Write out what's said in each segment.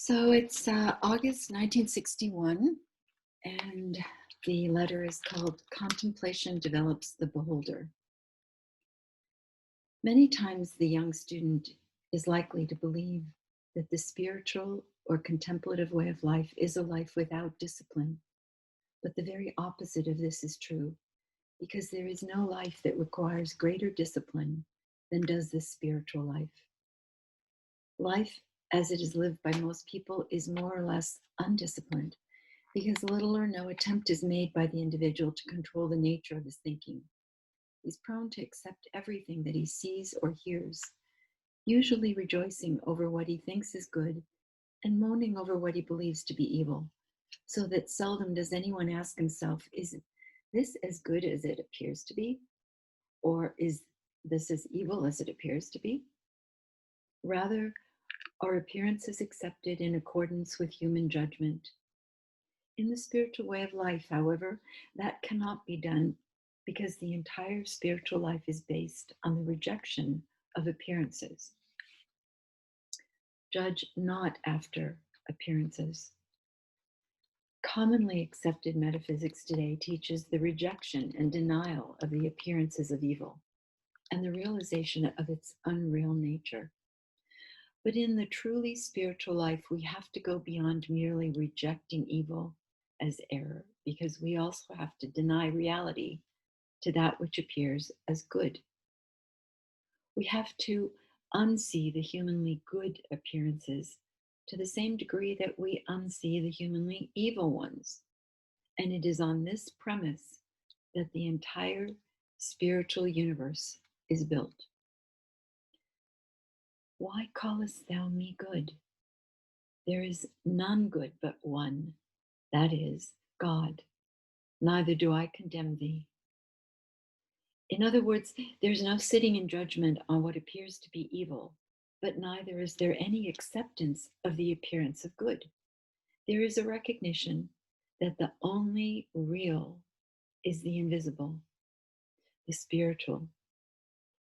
So it's August 1961, and the letter is called Contemplation Develops the Beholder. Many times the young student is likely to believe that the spiritual or contemplative way of life is a life without discipline. But the very opposite of this is true, because there is no life that requires greater discipline than does this spiritual life. Life, as it is lived by most people, is more or less undisciplined because little or no attempt is made by the individual to control the nature of his thinking. He's prone to accept everything that he sees or hears, usually rejoicing over what he thinks is good and moaning over what he believes to be evil, so that seldom does anyone ask himself, is this as good as it appears to be? Or is this as evil as it appears to be? Rather, our appearance is accepted in accordance with human judgment. In the spiritual way of life, however, that cannot be done because the entire spiritual life is based on the rejection of appearances. Judge not after appearances. Commonly accepted metaphysics today teaches the rejection and denial of the appearances of evil and the realization of its unreal nature. But in the truly spiritual life, we have to go beyond merely rejecting evil as error, because we also have to deny reality to that which appears as good. We have to unsee the humanly good appearances to the same degree that we unsee the humanly evil ones. And it is on this premise that the entire spiritual universe is built. Why callest thou me good? There is none good but one, that is, God. Neither do I condemn thee. In other words, there's no sitting in judgment on what appears to be evil, but neither is there any acceptance of the appearance of good. There is a recognition that the only real is the invisible, the spiritual,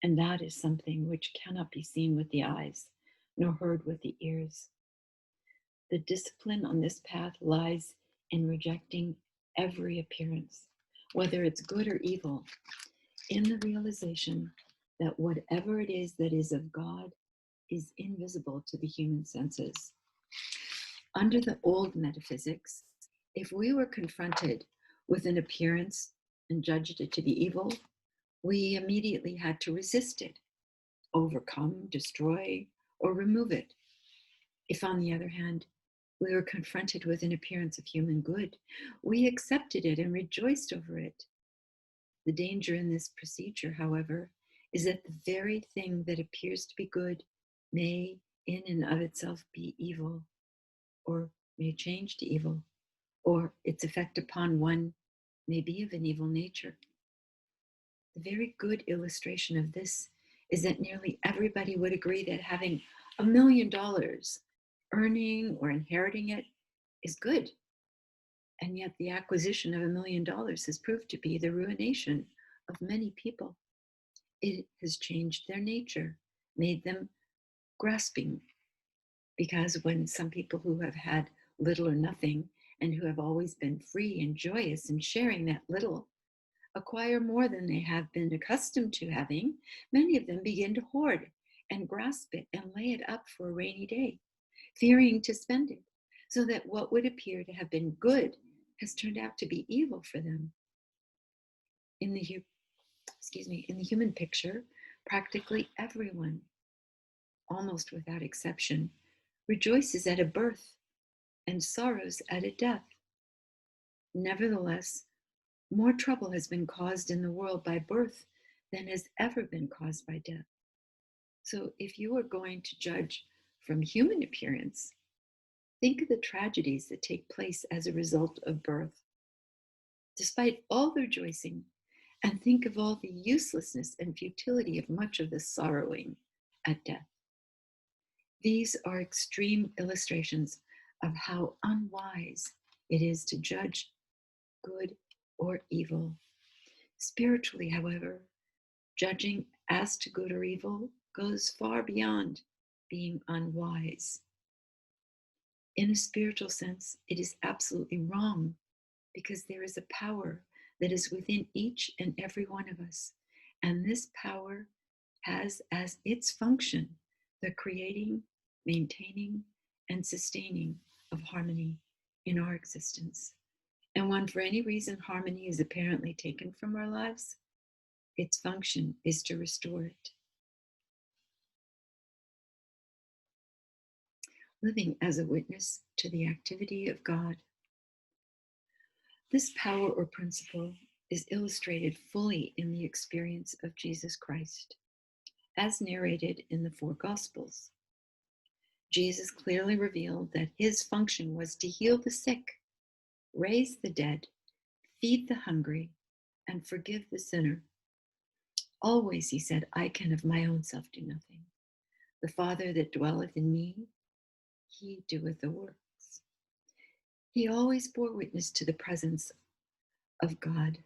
and that is something which cannot be seen with the eyes, nor heard with the ears. The discipline on this path lies in rejecting every appearance, whether it's good or evil, in the realization that whatever it is that is of God is invisible to the human senses. Under the old metaphysics, if we were confronted with an appearance and judged it to be evil, we immediately had to resist it, overcome, destroy, or remove it. If, on the other hand, we were confronted with an appearance of human good, we accepted it and rejoiced over it. The danger in this procedure, however, is that the very thing that appears to be good may in and of itself be evil, or may change to evil, or its effect upon one may be of an evil nature. The very good illustration of this is that nearly everybody would agree that having $1 million, earning or inheriting it, is good. And yet the acquisition of $1 million has proved to be the ruination of many people. It has changed their nature, made them grasping. Because when some people who have had little or nothing and who have always been free and joyous in sharing that little acquire more than they have been accustomed to having, many of them begin to hoard and grasp it and lay it up for a rainy day, fearing to spend it, so that what would appear to have been good has turned out to be evil for them. In the human picture, practically everyone, almost without exception, rejoices at a birth and sorrows at a death. Nevertheless, more trouble has been caused in the world by birth than has ever been caused by death. So if you are going to judge from human appearance, think of the tragedies that take place as a result of birth. Despite all the rejoicing, and think of all the uselessness and futility of much of the sorrowing at death. These are extreme illustrations of how unwise it is to judge good or evil. Spiritually, however, judging as to good or evil goes far beyond being unwise. In a spiritual sense, it is absolutely wrong because there is a power that is within each and every one of us. And this power has as its function the creating, maintaining, and sustaining of harmony in our existence. And when for any reason harmony is apparently taken from our lives, its function is to restore it. Living as a witness to the activity of God. This power or principle is illustrated fully in the experience of Jesus Christ, as narrated in the four Gospels. Jesus clearly revealed that his function was to heal the sick, raise the dead, feed the hungry, and forgive the sinner. Always, he said, I can of my own self do nothing. The Father that dwelleth in me, he doeth the works. He always bore witness to the presence of God.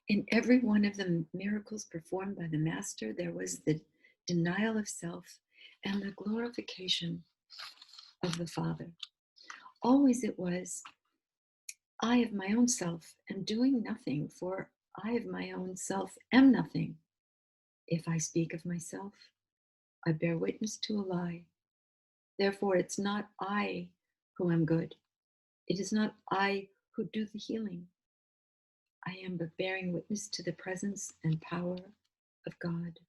In every one of the miracles performed by the Master, there was the denial of self and the glorification of the Father. Always it was, I of my own self am doing nothing, for I of my own self am nothing. If I speak of myself, I bear witness to a lie. Therefore, it's not I who am good. It is not I who do the healing. I am but bearing witness to the presence and power of God.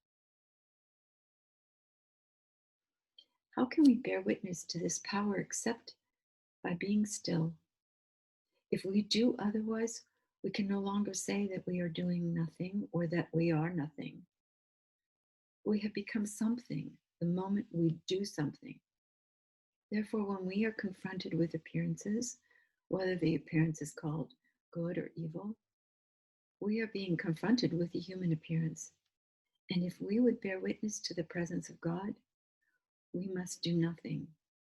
How can we bear witness to this power except by being still? If we do otherwise, we can no longer say that we are doing nothing or that we are nothing. We have become something the moment we do something. Therefore, when we are confronted with appearances, whether the appearance is called good or evil, we are being confronted with the human appearance. And if we would bear witness to the presence of God, we must do nothing,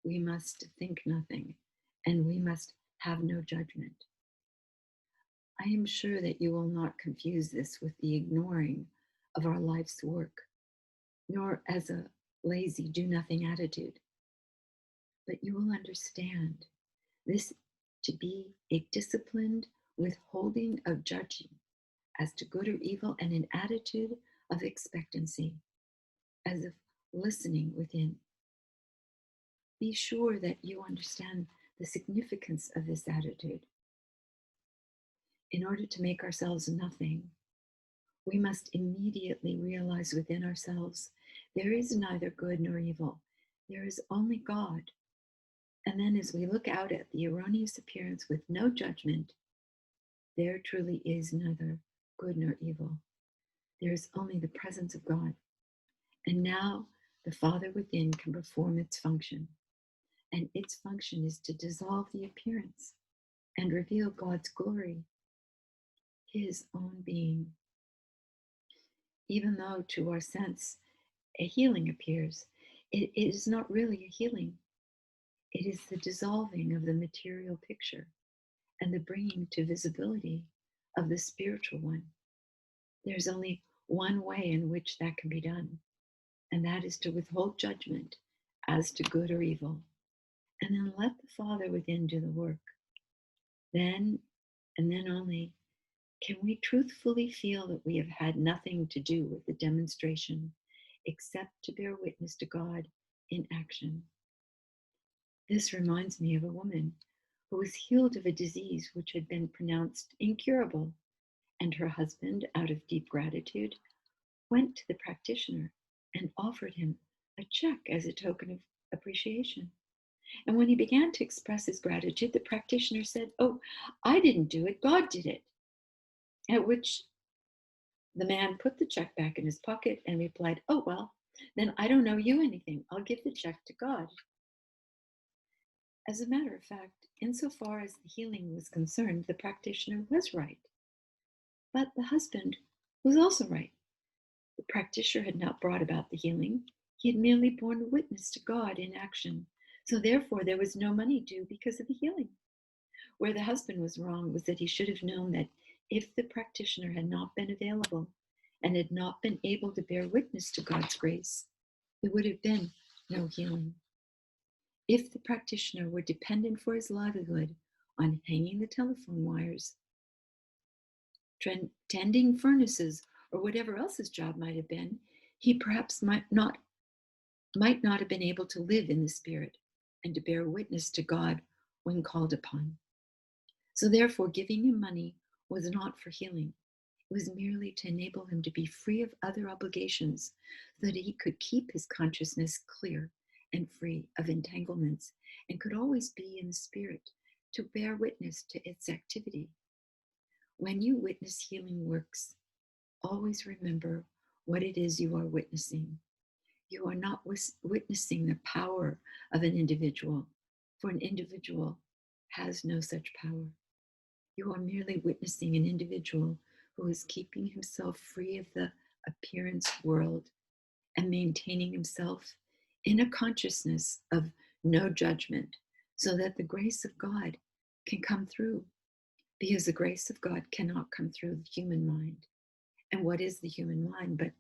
we must think nothing, and we must have no judgment. I am sure that you will not confuse this with the ignoring of our life's work, nor as a lazy do-nothing attitude. But you will understand this to be a disciplined withholding of judging as to good or evil and an attitude of expectancy, as if listening within. Be sure that you understand the significance of this attitude. In order to make ourselves nothing, we must immediately realize within ourselves there is neither good nor evil. There is only God. And then as we look out at the erroneous appearance with no judgment, there truly is neither good nor evil. There is only the presence of God. And now the Father within can perform its function. And its function is to dissolve the appearance and reveal God's glory, his own being. Even though to our sense a healing appears, it is not really a healing. It is the dissolving of the material picture and the bringing to visibility of the spiritual one. There's only one way in which that can be done, and that is to withhold judgment as to good or evil, and then let the Father within do the work. Then, and then only, can we truthfully feel that we have had nothing to do with the demonstration except to bear witness to God in action. This reminds me of a woman who was healed of a disease which had been pronounced incurable, and her husband, out of deep gratitude, went to the practitioner and offered him a check as a token of appreciation. And when he began to express his gratitude, the practitioner said, "Oh, I didn't do it, God did it." At which the man put the check back in his pocket and replied, "Oh, well, then I don't owe you anything. I'll give the check to God." As a matter of fact, insofar as the healing was concerned, the practitioner was right. But the husband was also right. The practitioner had not brought about the healing. He had merely borne witness to God in action. So therefore, there was no money due because of the healing. Where the husband was wrong was that he should have known that if the practitioner had not been available and had not been able to bear witness to God's grace, there would have been no healing. If the practitioner were dependent for his livelihood on hanging the telephone wires, tending furnaces, or whatever else his job might have been, he perhaps might not have been able to live in the Spirit and to bear witness to God when called upon. So, therefore, giving him money was not for healing. It was merely to enable him to be free of other obligations so that he could keep his consciousness clear and free of entanglements and could always be in the Spirit to bear witness to its activity. When you witness healing works, always remember what it is you are witnessing. You are not witnessing the power of an individual, for an individual has no such power. You are merely witnessing an individual who is keeping himself free of the appearance world and maintaining himself in a consciousness of no judgment so that the grace of God can come through, because the grace of God cannot come through the human mind. And what is the human mind but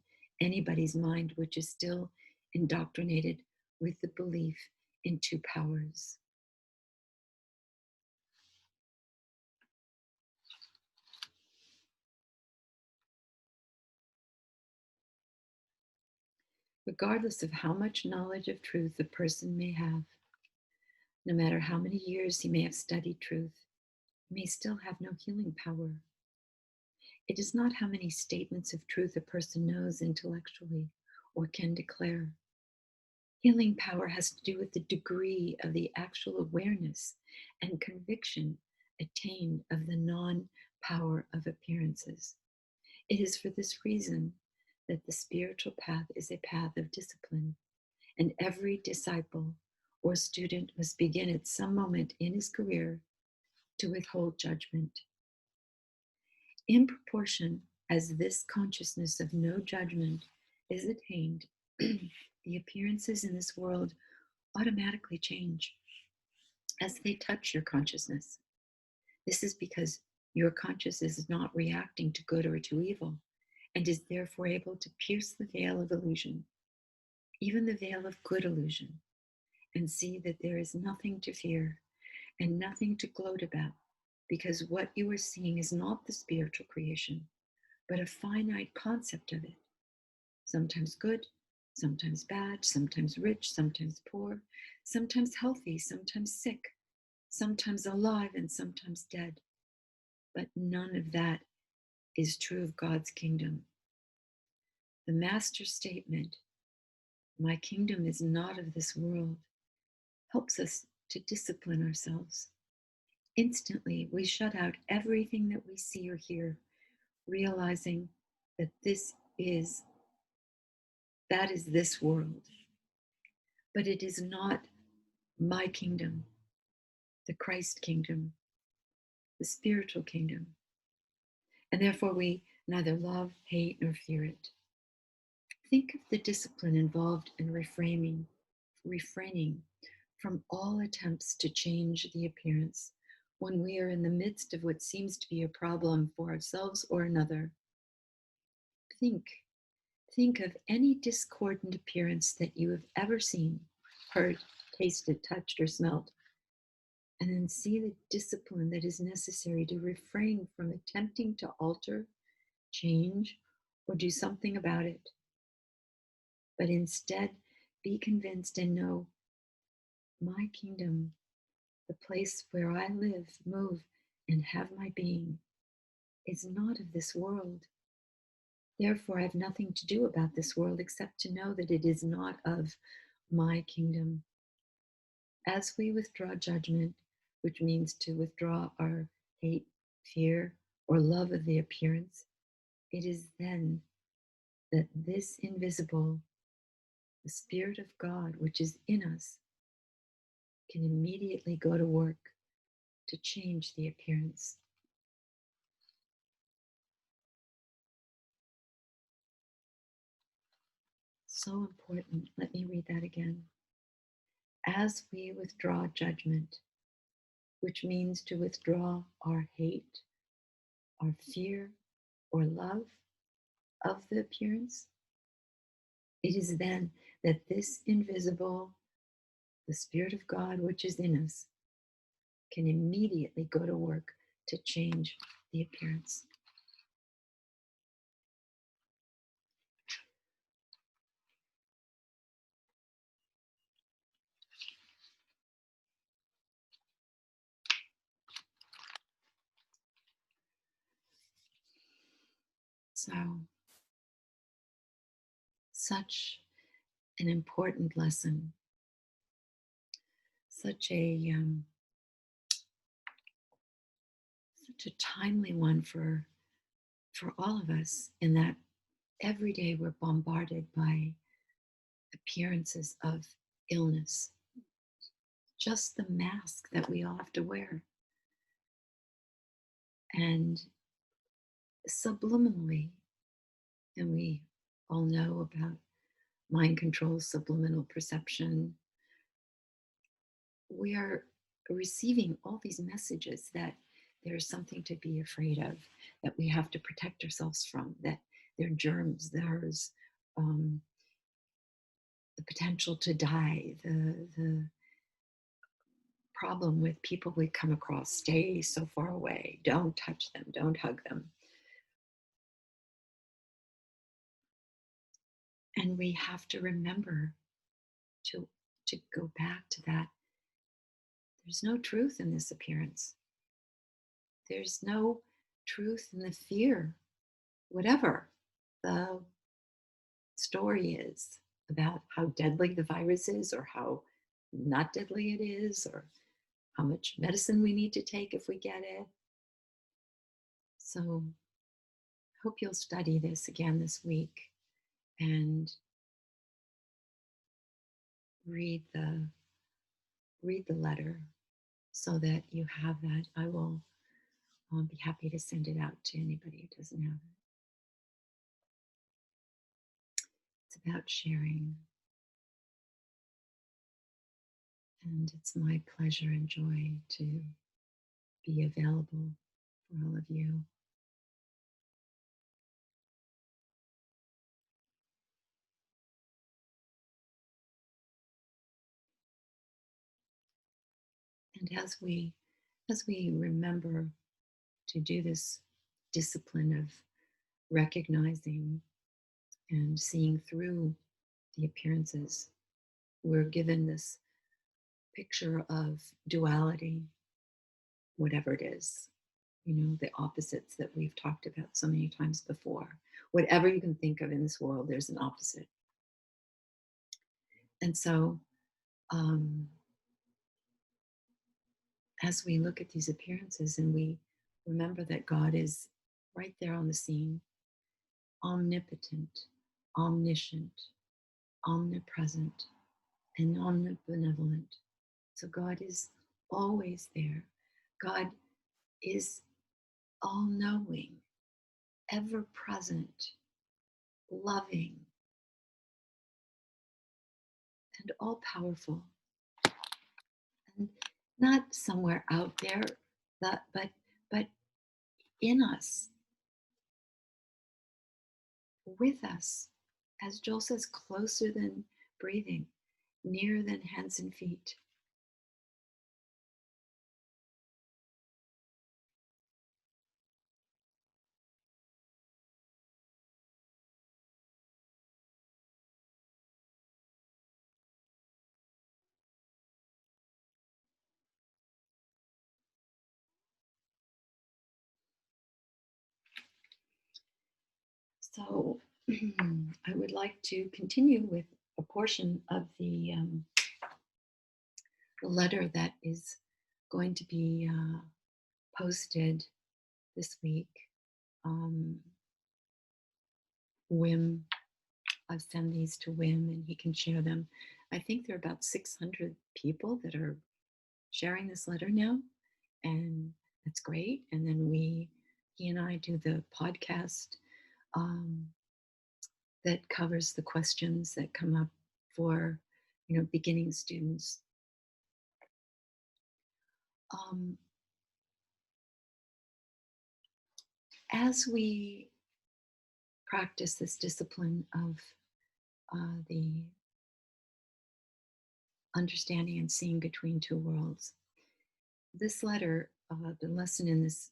anybody's mind which is still indoctrinated with the belief in two powers? Regardless of how much knowledge of truth a person may have, no matter how many years he may have studied truth, he may still have no healing power. It is not how many statements of truth a person knows intellectually or can declare. Healing power has to do with the degree of the actual awareness and conviction attained of the non-power of appearances. It is for this reason that the spiritual path is a path of discipline, and every disciple or student must begin at some moment in his career to withhold judgment. In proportion as this consciousness of no judgment is attained, the appearances in this world automatically change as they touch your consciousness. This is because your consciousness is not reacting to good or to evil, and is therefore able to pierce the veil of illusion, even the veil of good illusion, and see that there is nothing to fear and nothing to gloat about, because what you are seeing is not the spiritual creation, but a finite concept of it, sometimes good, sometimes bad, sometimes rich, sometimes poor, sometimes healthy, sometimes sick, sometimes alive, and sometimes dead. But none of that is true of God's kingdom. The master statement, "My kingdom is not of this world," helps us to discipline ourselves. Instantly, we shut out everything that we see or hear, realizing that that is this world. But it is not my kingdom, the Christ kingdom, the spiritual kingdom. And therefore, we neither love, hate, nor fear it. Think of the discipline involved in refraining from all attempts to change the appearance when we are in the midst of what seems to be a problem for ourselves or another. Think of any discordant appearance that you have ever seen, heard, tasted, touched, or smelt, and then see the discipline that is necessary to refrain from attempting to alter, change, or do something about it, but instead be convinced and know, my kingdom, the place where I live, move, and have my being, is not of this world. Therefore, I have nothing to do about this world except to know that it is not of my kingdom. As we withdraw judgment, which means to withdraw our hate, fear, or love of the appearance, it is then that this invisible, the Spirit of God, which is in us, can immediately go to work to change the appearance. So important. Let me read that again. As we withdraw judgment, which means to withdraw our hate, our fear, or love of the appearance, it is then that this invisible, the Spirit of God, which is in us, can immediately go to work to change the appearance. So, such an important lesson, such a timely one for all of us, in that every day we're bombarded by appearances of illness, just the mask that we all have to wear. And subliminally, and we all know about mind control, subliminal perception, we are receiving all these messages that there's something to be afraid of, that we have to protect ourselves from, that there are germs, there's the potential to die, the problem with people we come across: stay so far away, don't touch them, don't hug them. And we have to remember to go back to that. There's no truth in this appearance. There's no truth in the fear, whatever the story is about how deadly the virus is, or how not deadly it is, or how much medicine we need to take if we get it. So I hope you'll study this again this week and read the letter so that you have that. I will be happy to send it out to anybody who doesn't have it. It's about sharing. And it's my pleasure and joy to be available for all of you. And as we remember to do this discipline of recognizing and seeing through the appearances, we're given this picture of duality, whatever it is, the opposites that we've talked about so many times before. Whatever you can think of in this world, there's an opposite. And so, as we look at these appearances and we remember that God is right there on the scene, omnipotent, omniscient, omnipresent, and omnibenevolent. So God is always there. God is all knowing, ever present, loving, and all powerful. And not somewhere out there, but in us, with us. As Joel says, closer than breathing, nearer than hands and feet. So I would like to continue with a portion of the letter that is going to be posted this week. Wim, I've sent these to Wim and he can share them. I think there are about 600 people that are sharing this letter now, and that's great. And then he and I do the podcast that covers the questions that come up for beginning students. As we practice this discipline of the understanding and seeing between two worlds. This letter, the lesson in this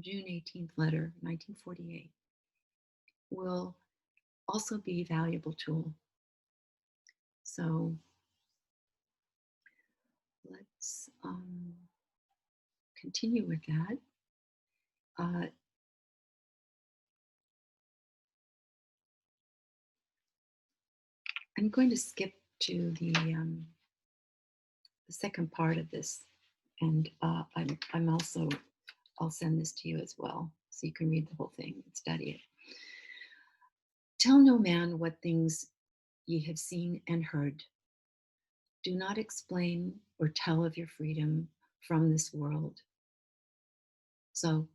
June 18th letter, 1948, will also be a valuable tool. So let's continue with that. I'm going to skip to the second part of this, and I'm also, I'll send this to you as well, so you can read the whole thing and study it. Tell no man what things ye have seen and heard. Do not explain or tell of your freedom from this world. So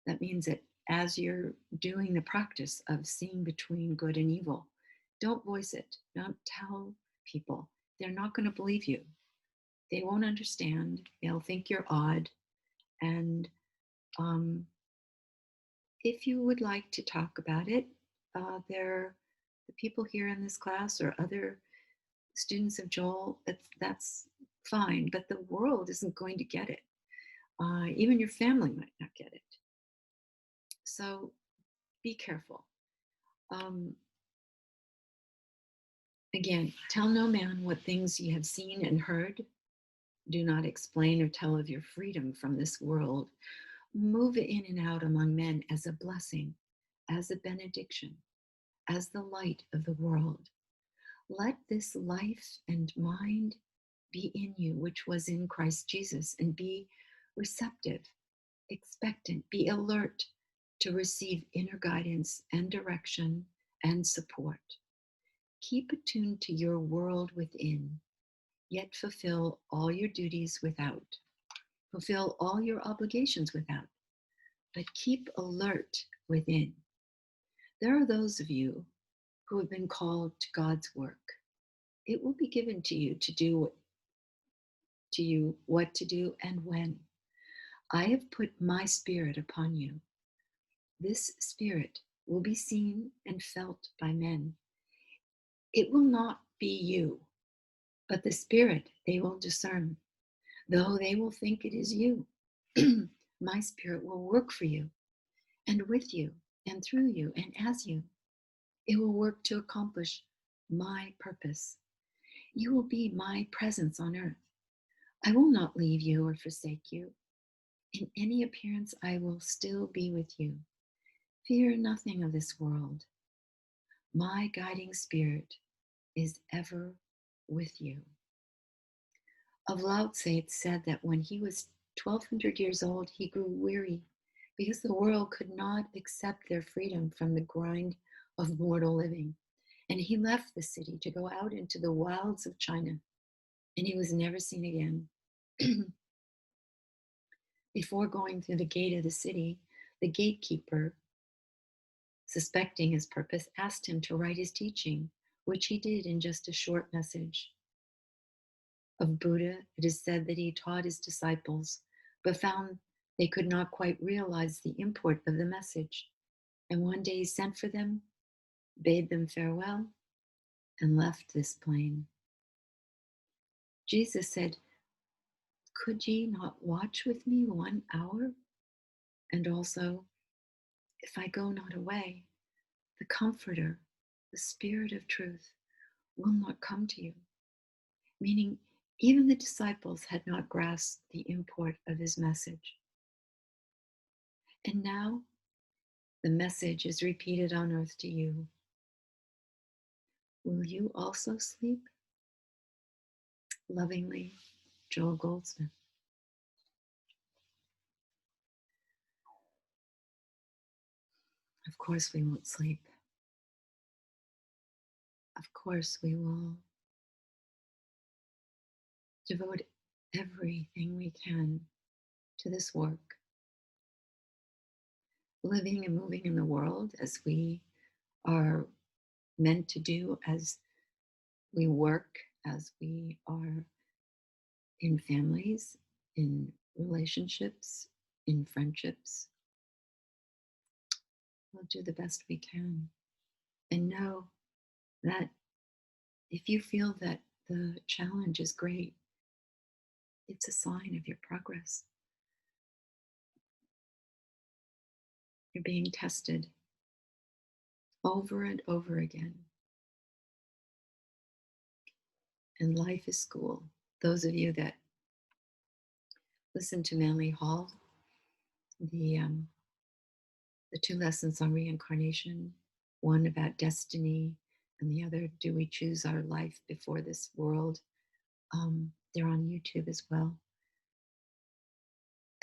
that means that as you're doing the practice of seeing between good and evil, don't voice it. Don't tell people. They're not going to believe you. They won't understand. They'll think you're odd. And if you would like to talk about it, the people here in this class or other students of Joel, that's fine. But the world isn't going to get it. Even your family might not get it. So be careful. Again, tell no man what things ye have seen and heard. Do not explain or tell of your freedom from this world. Move in and out among men as a blessing, as a benediction, as the light of the world. Let this life and mind be in you, which was in Christ Jesus, and be receptive, expectant, be alert to receive inner guidance and direction and support. Keep attuned to your world within, yet fulfill all your duties without. Fulfill all your obligations without, but keep alert within. There are those of you who have been called to God's work. It will be given to you what to do and when. I have put my spirit upon you. This spirit will be seen and felt by men. It will not be you, but the spirit they will discern. Though they will think it is you, my spirit will work for you and with you and through you and as you. It will work to accomplish my purpose. You will be my presence on earth. I will not leave you or forsake you. In any appearance, I will still be with you. Fear nothing of this world. My guiding spirit is ever with you. Of Lao Tse, it said that when he was 1,200 years old, he grew weary because the world could not accept their freedom from the grind of mortal living. And he left the city to go out into the wilds of China, and he was never seen again. Before going through the gate of the city, the gatekeeper, suspecting his purpose, asked him to write his teaching, which he did in just a short message. Of Buddha, it is said that he taught his disciples, but found they could not quite realize the import of the message. And one day he sent for them, bade them farewell, and left this plane. Jesus said, "Could ye not watch with me 1 hour? And also, if I go not away, the Comforter, the Spirit of truth, will not come to you." Meaning, even the disciples had not grasped the import of his message. And now, the message is repeated on earth to you. Will you also sleep? Lovingly, Joel Goldsmith. Of course, we won't sleep. Of course, we will devote everything we can to this work, living and moving in the world as we are meant to do, as we work, as we are in families, in relationships, in friendships. We'll do the best we can. And know that if you feel that the challenge is great. It's a sign of your progress. You're being tested over and over again. And life is school. Those of you that listen to Manly Hall, the the two lessons on reincarnation, one about destiny, and the other, do we choose our life before this world? They're on YouTube as well.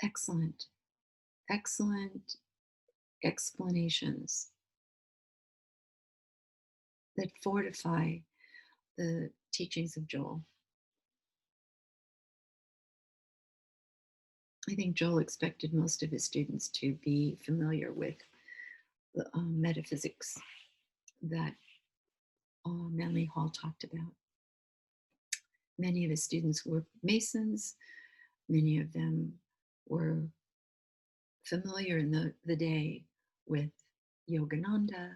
Excellent, excellent explanations that fortify the teachings of Joel. I think Joel expected most of his students to be familiar with the metaphysics that Manly Hall talked about. Many of his students were Masons. Many of them were familiar in the day with Yogananda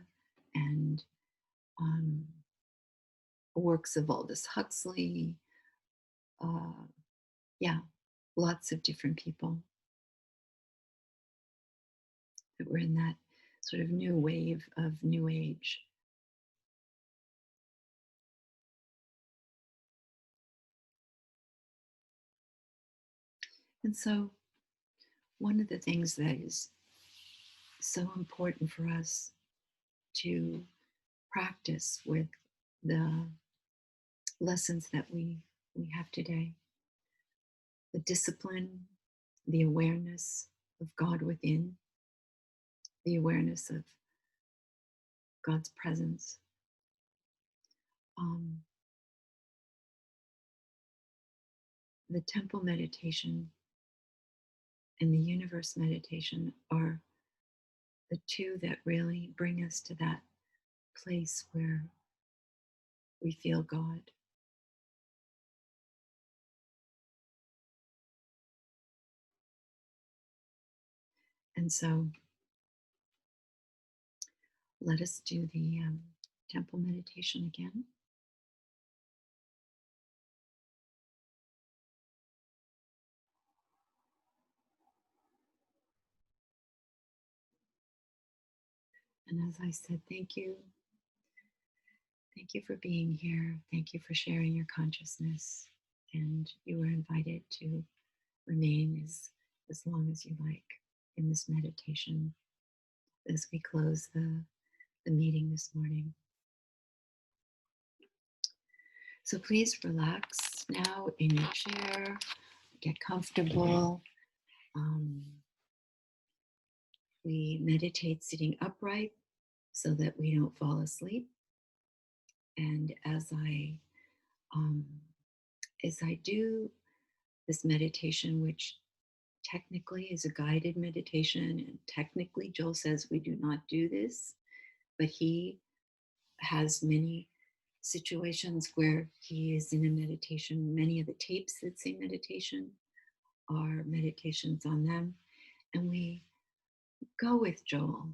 and works of Aldous Huxley. Yeah, lots of different people that were in that sort of new wave of New Age. And so, one of the things that is so important for us to practice with the lessons that we have today, the discipline, the awareness of God within, the awareness of God's presence. The temple meditation and the universe meditation are the two that really bring us to that place where we feel God. And so let us do the temple meditation again. And as I said, thank you. Thank you for being here. Thank you for sharing your consciousness. And you are invited to remain as long as you like in this meditation as we close the meeting this morning. So please relax now in your chair, get comfortable. We meditate sitting upright so that we don't fall asleep. And as I do this meditation, which technically is a guided meditation, and technically Joel says we do not do this, but he has many situations where he is in a meditation. Many of the tapes that say meditation are meditations on them, and we go with Joel,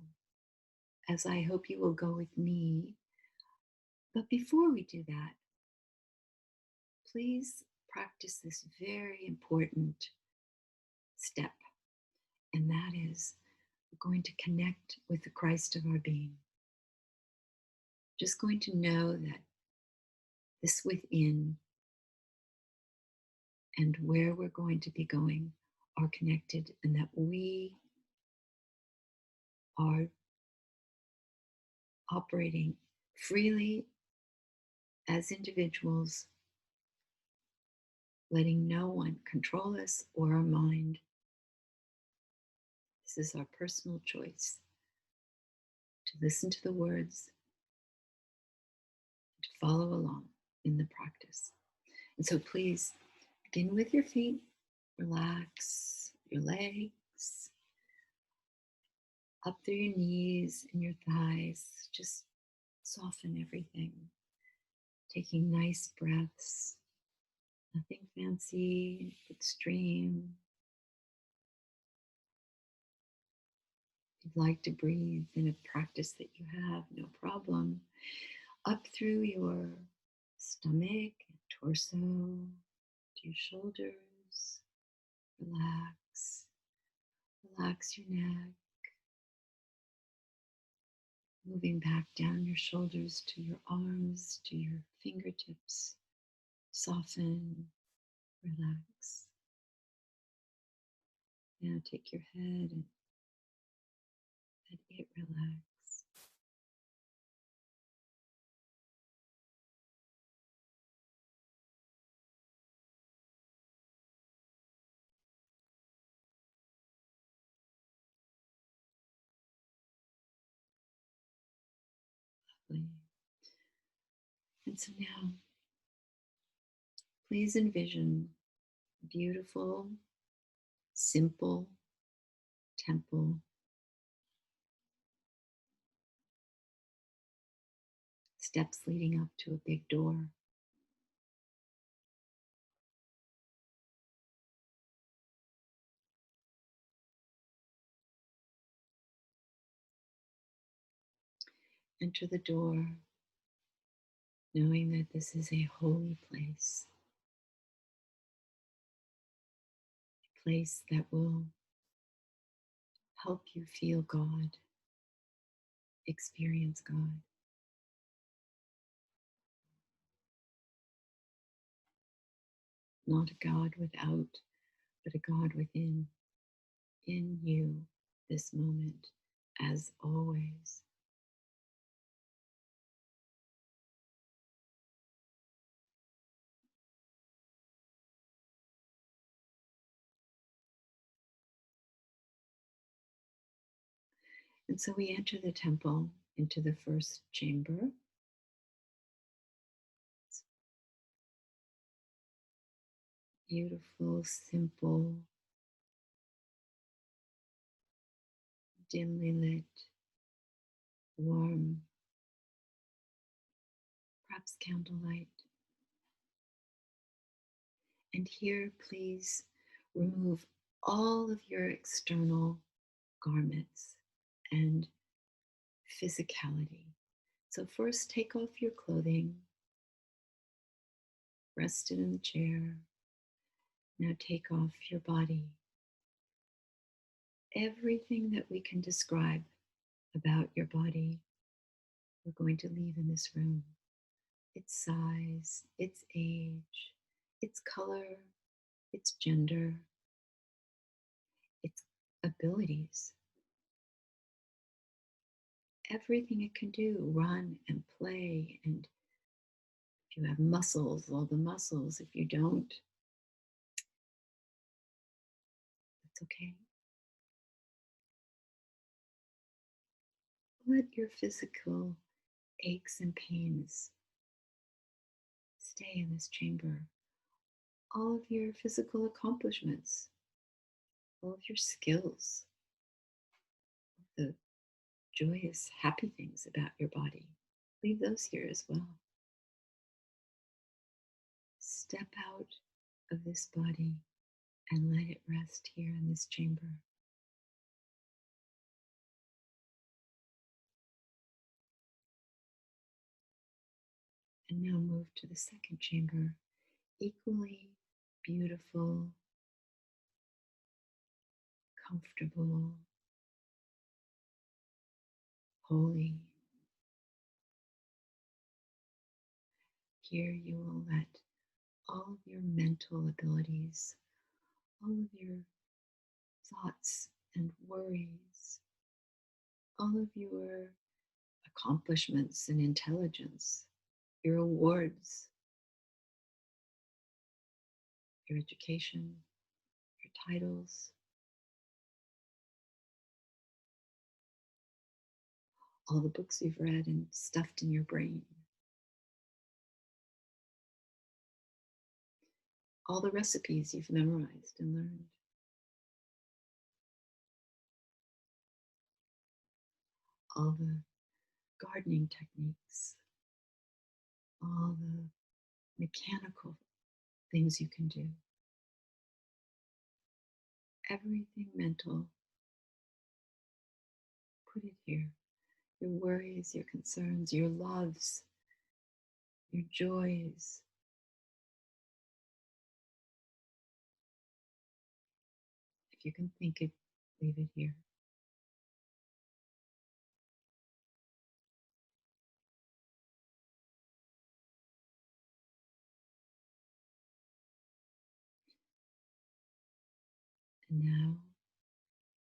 as I hope you will go with me. But before we do that, please practice this very important step, and that is we're going to connect with the Christ of our being. Just going to know that this within and where we're going to be going are connected, and that we are operating freely as individuals, letting no one control us or our mind. This is our personal choice to listen to the words, to follow along in the practice. And so please begin with your feet, relax your legs, up through your knees and your thighs, just soften everything, taking nice breaths, nothing fancy, extreme. If you'd like to breathe in a practice that you have, no problem. Up through your stomach, torso, to your shoulders. Relax. Relax your neck. Moving back down your shoulders to your arms, to your fingertips. Soften, relax. Now take your head and let it relax. Lovely. And so now, please envision a beautiful, simple temple, steps leading up to a big door. Enter the door, knowing that this is a holy place, a place that will help you feel God, experience God. Not a God without, but a God within, in you, this moment, as always. And so we enter the temple into the first chamber. It's beautiful, simple, dimly lit, warm, perhaps candlelight. And here, please remove all of your external garments and physicality. So, first, take off your clothing, rest it in the chair. Now, take off your body. Everything that we can describe about your body, we're going to leave in this room. Its size, its age, its color, its gender, its abilities, everything it can do, run and play. And if you have muscles, all the muscles. If you don't, it's okay. Let your physical aches and pains stay in this chamber. All of your physical accomplishments, all of your skills, the joyous, happy things about your body, leave those here as well. Step out of this body and let it rest here in this chamber. And now move to the second chamber, equally beautiful, comfortable, holy. Here you will let all of your mental abilities, all of your thoughts and worries, all of your accomplishments and intelligence, your awards, your education, your titles, all the books you've read and stuffed in your brain, all the recipes you've memorized and learned, all the gardening techniques, all the mechanical things you can do, everything mental, put it here. Your worries, your concerns, your loves, your joys, you can think it, leave it here. And now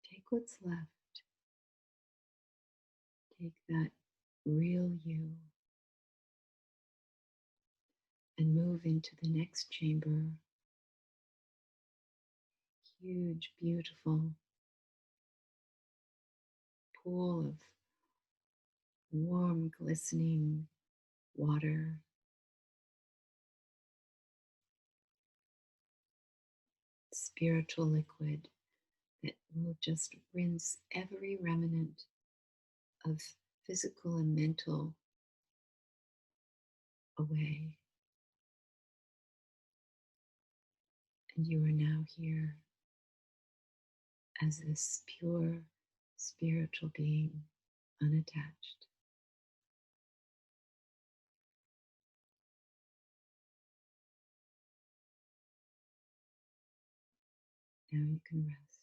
take what's left. Take that real you and move into the next chamber. Huge, beautiful pool of warm, glistening water. Spiritual liquid that will just rinse every remnant of physical and mental away. And you are now here as this pure spiritual being, unattached. Now you can rest.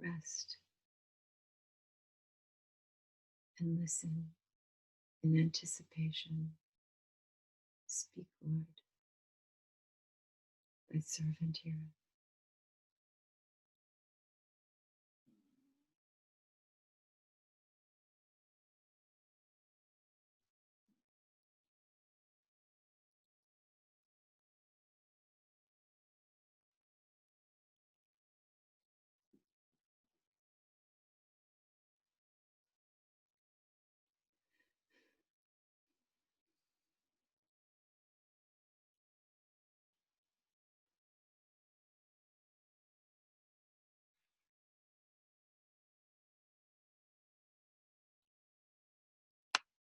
Rest and listen in anticipation. Speak, Lord, thy servant heareth.